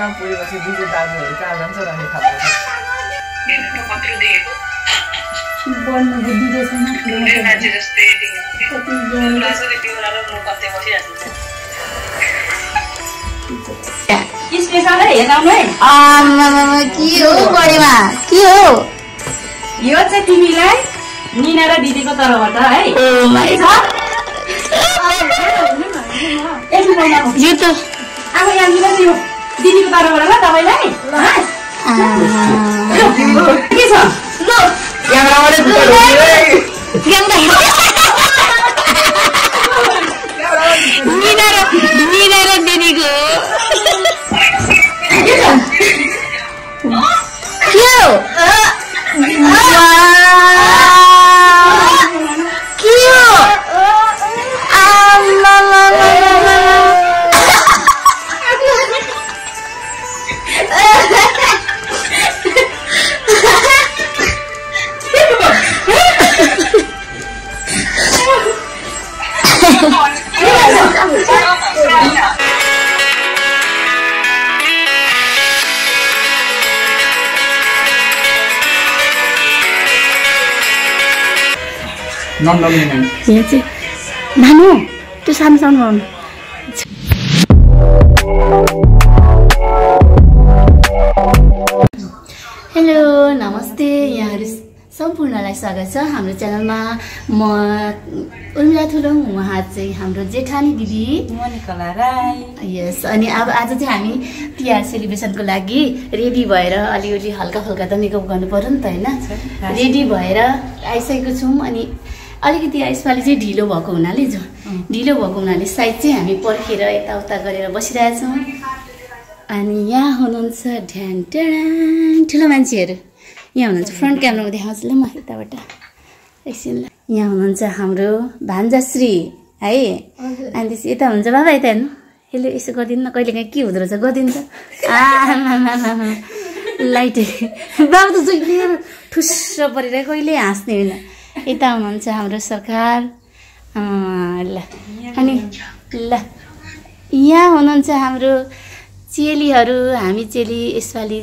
ठाउँमा पुगेपछि दिदी दाजुहरू कहाँ जान्छ भन्ने थाहा पाउँछ। बढ्नु बुद्धि रहेछ न के हो बढीमा के हो यो चाहिँ तिमीलाई निना र दिदीको तर्फबाट है यो त अब यहाँ यो दिदीको तर्फबाट ल तपाईँलाई के छ निना र दिदीको के हो नानु त्यो सानो सानो हेलो नमस्ते यहाँहरू सम्पूर्णलाई स्वागत छ हाम्रो च्यानलमा। म उर्मिला थुलुङ, उहाँ चाहिँ हाम्रो जेठानी दिदी मनिकला राई। यस, अनि अब आज चाहिँ हामी तिहार सेलिब्रेसनको लागि रेडी भएर अलिअलि हल्का फुल्का त मेकअप गर्नु पर्यो नि त होइन, रेडी भएर आइसकेको छौँ। अनि अलिकति यसपालि चाहिँ ढिलो भएको हुनाले सायद चाहिँ हामी पर्खेर यताउता गरेर बसिरहेछौँ। अनि यहाँ हुनुहुन्छ ढ्यान ट्यान ठुलो मान्छेहरू, यहाँ हुनुहुन्छ फ्रन्ट क्यामेरामा देखाउँछु ल म यताबाट एकछिन। यहाँ हुनुहुन्छ हाम्रो भान्जाश्री है, अनि त्यसपछि यता हुनुहुन्छ बाबा, यता हेर्नु यसले यसो गरिदिनु न, कहिले काहीँ के हुँदो रहेछ गरिदिन्छ। लाइट बाबा त जहिले ठुस्स परेर कहिले हाँस्ने होइन। यता हुनुहुन्छ हाम्रो सरकार ल, अनि ल यहाँ हुनुहुन्छ हाम्रो चेलीहरू, हामी चेली यसपालि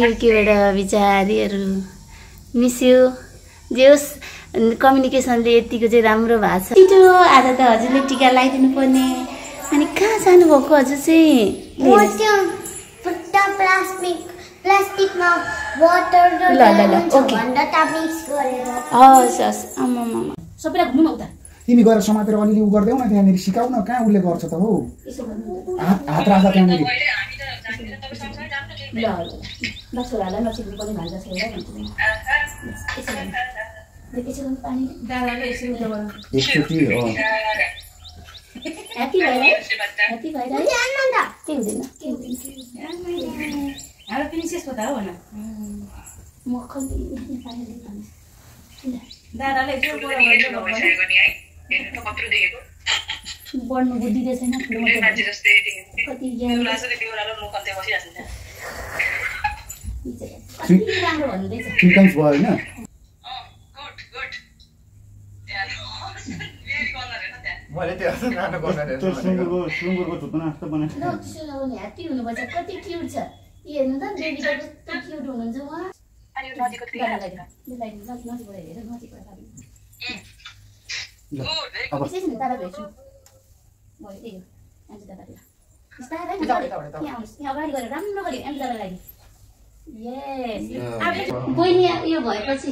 युकेबाट बिचारीहरू मिस्यो। जे होस् कम्युनिकेसनले यतिको चाहिँ राम्रो भएको छ। छिटो आज त हजुरले टिका लगाइदिनु पर्ने। अनि कहाँ जानुभएको हजुर चाहिँ? प्लास्टिकमा वाटर ल ओके हस् हस्। आमामा सबैलाई घुम्नु न उता। तिमी गएर समातेर अलिअलि उ गर्दै न, त्यहाँनिर सिकाउ न, कहाँ उसले गर्छ त हौ। हात राख्दा त्यहाँनिर ल नछोरालाई नछिक्नु पनि भन्छ छोरा एकचोटि हो ह्याप्पी भएर के हुँदैन हाम्रो प्रिन्सेस पो त हो न। म कति दादाले जो बढ्नु बुद्धि रहेछ न कति राम्रो भन्नुहुँदैछ। 3 टाइम्स भयो होइन? ह्याप्पी हुनुपर्छ, कति क्युट छ हेर्नु त, बेबीको कस्तो क्युट हुनुहुन्छ उहाँ। राम्रो गऱ्यो एम दादालाई। बहिनी यो भएपछि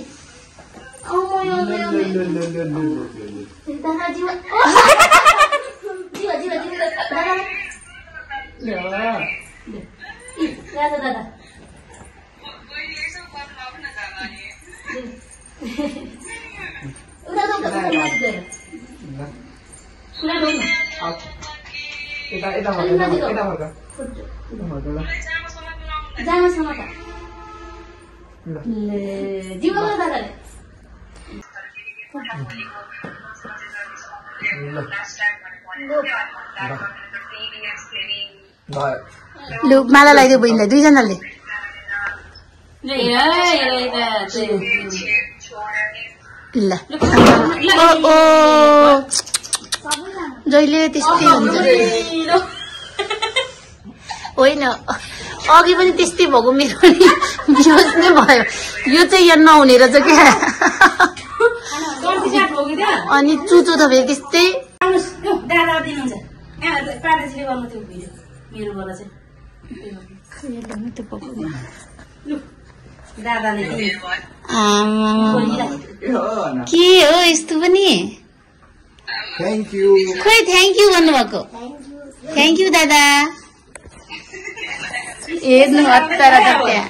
दादा जानुहोस् न त जीव दादाले लु माला लगाइदियो बहिनीलाई दुईजनाले। ल जहिले त्यस्तै हुन्छ। होइन अघि पनि त्यस्तै भएको मेरो बेहोस नै भयो यो चाहिँ यहाँ नहुने रहेछ क्या अनि चुचो त फेरि त्यस्तै दादा दिनुहुन्छ पाटाजीले गर्नु त्यो भिडियो मेरोबाट चाहिँ दादाले के हो यस्तो पनि थ्याङ्क यू खोइ थ्याङ्क यू भन्नुभएको थ्याङ्क यू दादा हेर्नु हतार त्यहाँ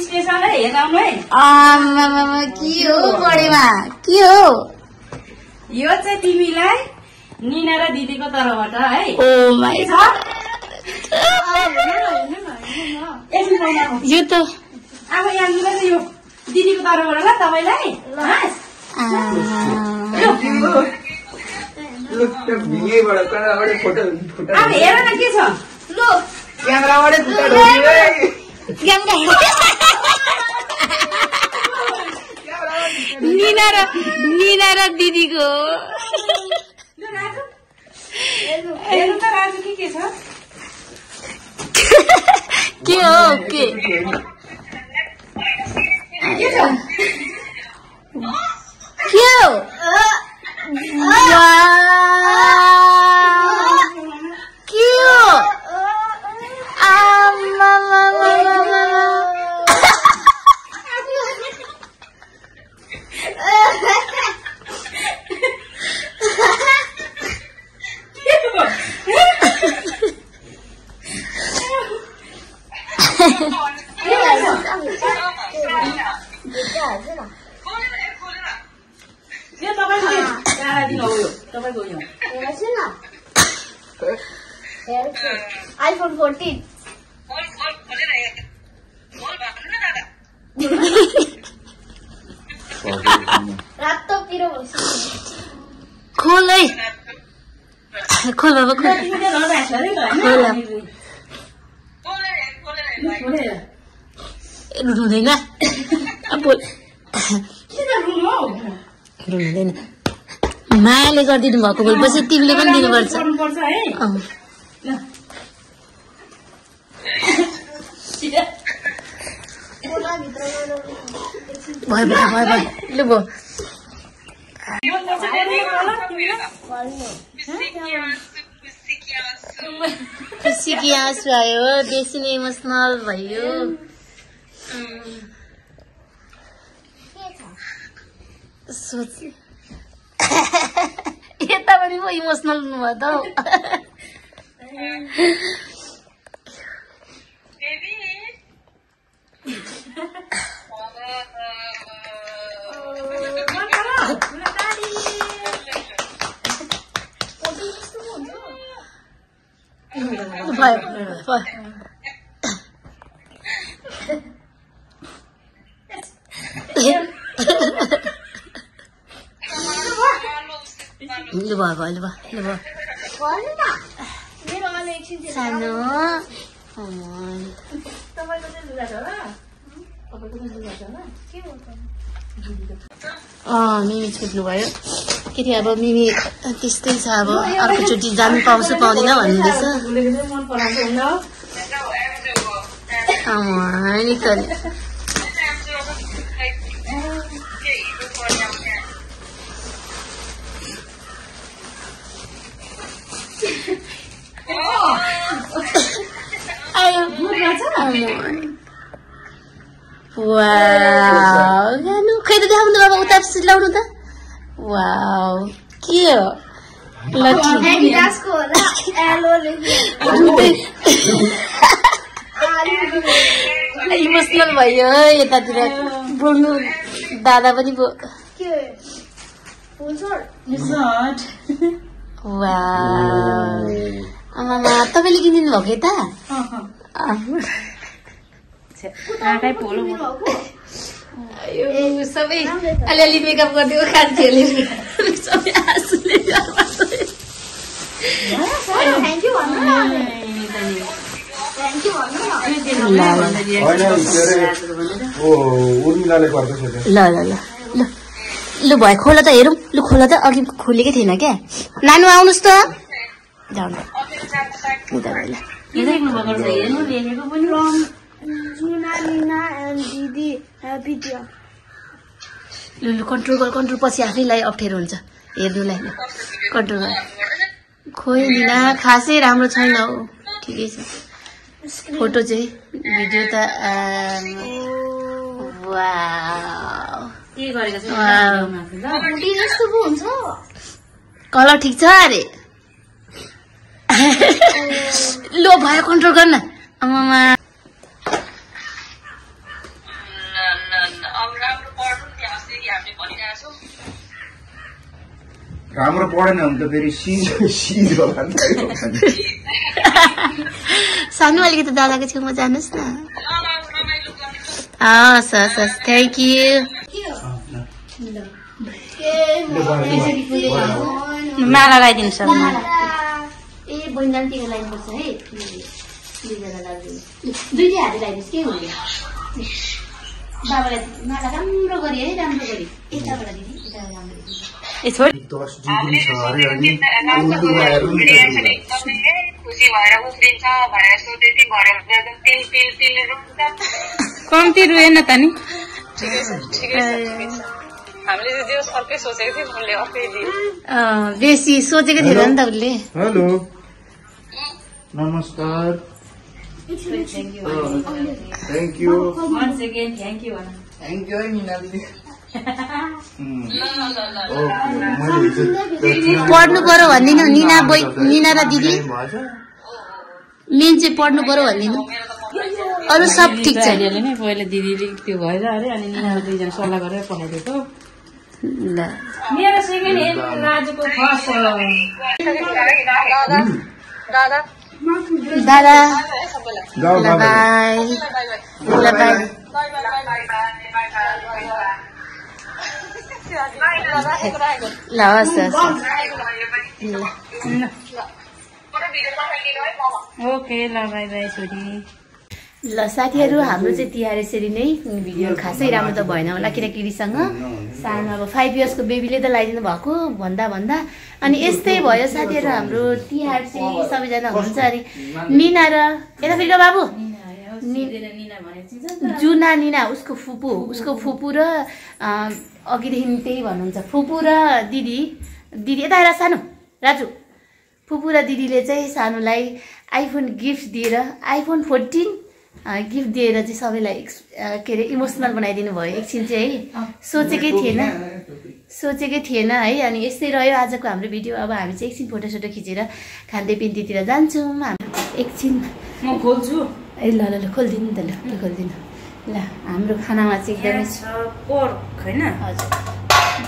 स्पेसलै हेर्नु है आमामा के हो बढेमा के हो यो चाहिँ तिमीलाई निना र दिदीको तर्फबाट है ओ माई यो त अब यहाँ यो दिदीको तर्फबाट ल तपाईँलाई अब हेर न के छ लु निना र दिदीको हेर्नु त राजु के छ के हो के के हो के हो iPhone 14 रातो पिरो खोल है खोल बाबा खोल रुँदैन रुँदैन मायाले गरिदिनु भएको भएपछि तिमीले पनि दिनुपर्छ भयो लु भयो खुसी कि आँसु आयो बेसी नै इमोसनल भयो सोच यता पनि पो इमोसनल हुनुभयो त मिमी छुट्नु भयो के थियो अब मिमी त्यस्तै छ अब अर्कोचोटि जानु पाउँछु पाउँदिन भन्नुहुँदैछ वाउ गानु खै त देखाउनु बाबा उता लाउनु त वाउ के हो इमोसनल भयो यतातिर बोल्नु दादा पनि आमामा तपाईँले किनिदिनु भएको यता सबै अलिअलि मेकअप गरिदिएको कान्छीहरूले सबै आँसुले ल लु भयो खोला त हेरौँ लु खोला त अघि खोलेकै थिएन क्या नानु आउनुहोस् त जाउँ के लेख्नु भएको छ हेर्नु लेखेको पनि Nina and Didi happy dear. लु कन्ट्रोल पछि आफैलाई अप्ठ्यारो हुन्छ हेर्नुलाई कन्ट्रोल गर खोइ निना खासै राम्रो छैन हौ ठिकै छ फोटो चाहिँ भिडियो त वाउ के गरेको छ यस्तो पो हुन्छ कलर ठिक छ अरे लो भयो कन्ट्रोल गर्न आमामा राम्रो पढेन भने त फेरि सिज होला नि सानो अलिकति दादाको छेउमा जानुहोस् न हस् हस् हस् थ्याङ्क यू माला लगाइदिनु सक्छ ए बहिनीलाई टिका लगाइनुपर्छ है दुईजना लाग्दैन दुईटै हातले लगाइदिनुहोस् के हुन्छ बाबालाई माला राम्रो गरी है राम्रो गरी यताबाट दिदी यताबाट राम्रो दिदी ए छोड 10 डिग्री छ अरे अनि खुसी भएर उफ्रिन्छ भनेर सोधेथी भरे तिल कम्ती रुएन त नि हामीले जे अर्कै सोचेको थियौँ उसले अर्कै दियो बेसी सोचेको थिएन नि त उसले हेलो नमस्कार thank you once again thank you भन थ्याङ्क यू है मिना दिदी पढ्नु पर्यो भनिदिनु निना र दिदी मेन चाहिँ पढ्नु पर्यो भनिदिनु अरू सब ठिक छ अहिले नै पहिला दिदीले त्यो भएर अरे अनि निना दुईजना सल्लाह गरेर पठाइदिएको ल मेरो सेकेन्ड हेन्ड राजुको फर्स्ट दादा दादा जाऊ ल बाई ल बाई ल हस् हस् ओके ल बाई बाई छोरी ल साथीहरू हाम्रो चाहिँ तिहार यसरी नै भिडियो खासै राम्रो त भएन होला किनकि रिसँग सानो अब 5 इयर्सको बेबीले त लगाइदिनु भएको भन्दा अनि यस्तै भयो साथीहरू हाम्रो तिहार चाहिँ सबैजना हुन्छ अरे निना र यता फेरि बाबु जुना निना उसको फुपू र अघिदेखि त्यही भन्नुहुन्छ फुपू र दिदी यता आएर सानो राजु फुपू र दिदीले चाहिँ सानोलाई आइफोन गिफ्ट दिएर आइफोन 14 गिफ्ट दिएर चाहिँ सबैलाई के अरे इमोसनल बनाइदिनु भयो एकछिन चाहिँ है सोचेकै थिएन है अनि यस्तै रह्यो आजको हाम्रो भिडियो अब हामी चाहिँ एकछिन फोटोसोटो खिचेर खाँदै पिन्तीतिर जान्छौँ एकछिन म खोल्छु ए ल खोलिदिनु नि त ल खोलिदिनु ल हाम्रो खानामा चाहिँ एकदमै पोर्क हैन हजुर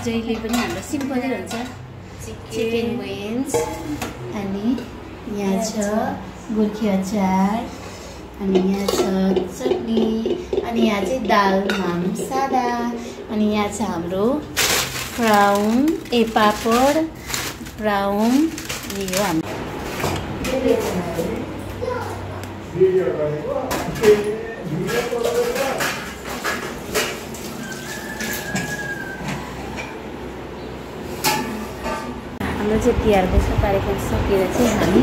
जहिले पनि हाम्रो सिम्पलै हुन्छ चिकन विङ्स अनि यहाँ छ गोर्खे अचार अनि यहाँ छ चटनी अनि यहाँ चाहिँ दाल माम सादा अनि यहाँ छ हाम्रो पापड ब्राउन यो हाम्रो हाम्रो चाहिँ तिहारको कार्यक्रम सकेर चाहिँ हामी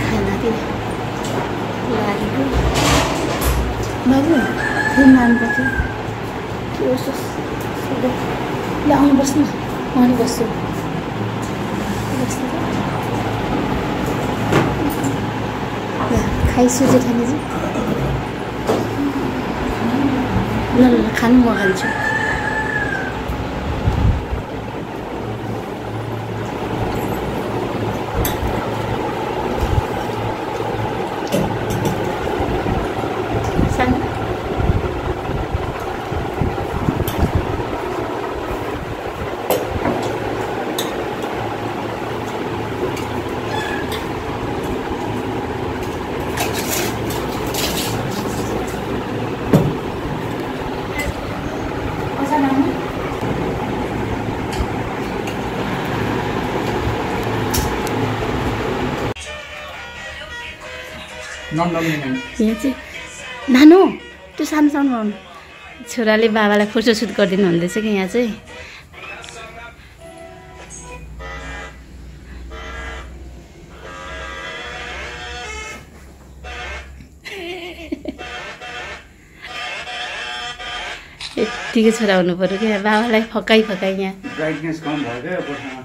खानातिर लागेको बाबु फोन लानुपर्छ के होस् ल आउनु बस्नु म नि बस्छु ल खाइसु जेठानीजी ल खानु म खान्छु यहाँ चाहिँ नानु त्यो सानो सानो छोराले बाबालाई फोटोसुट गरिदिनु हुँदैछ कि यहाँ चाहिँ यत्तिकै छोरा हुनु पर्यो क्या बाबालाई फकाइ फकाइ यहाँ ब्राइटनेस कम भयो क्या कोठामा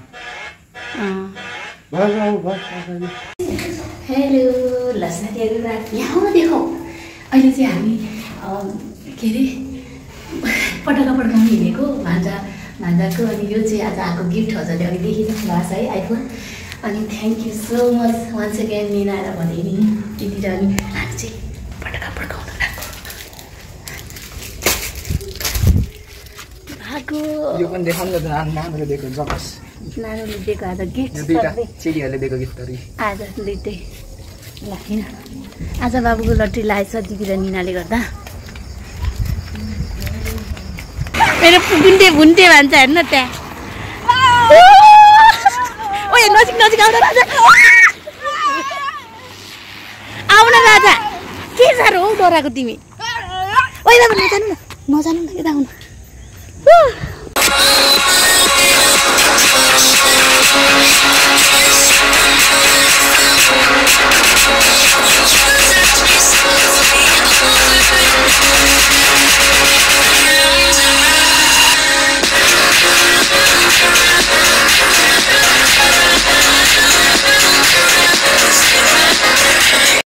हेलो ल साथीहरू यहाँ देखौ अहिले चाहिँ हामी के अरे पटका पड्काउनु हिँडेको भान्जाको अनि यो चाहिँ आज आएको गिफ्ट हजुरले अघि देखिसक्नु भएको छ है आइफोन अनि thank you so much once again निनाएर भने नि दिदी र अनि हामी चाहिँ पटका पड्काउनु भएको यो पनि देखाउनु न नानीले दिएको जकस नानीले दिएको आज गिफ्ट चिडीहरूले दिएको गिफ्टहरू आज दुइटै ल किन आज बाबुको लट्री लागेछ दिदी र निनाले गर्दा मेरो गुन्टे भुन्टे भन्छ हेर्नु त्यहाँ ओ नजिक नजिक आउन राजा आउन राजा के साह्रो हौ डराएको तिमी ओइ बाबु नजानु न यता आउनु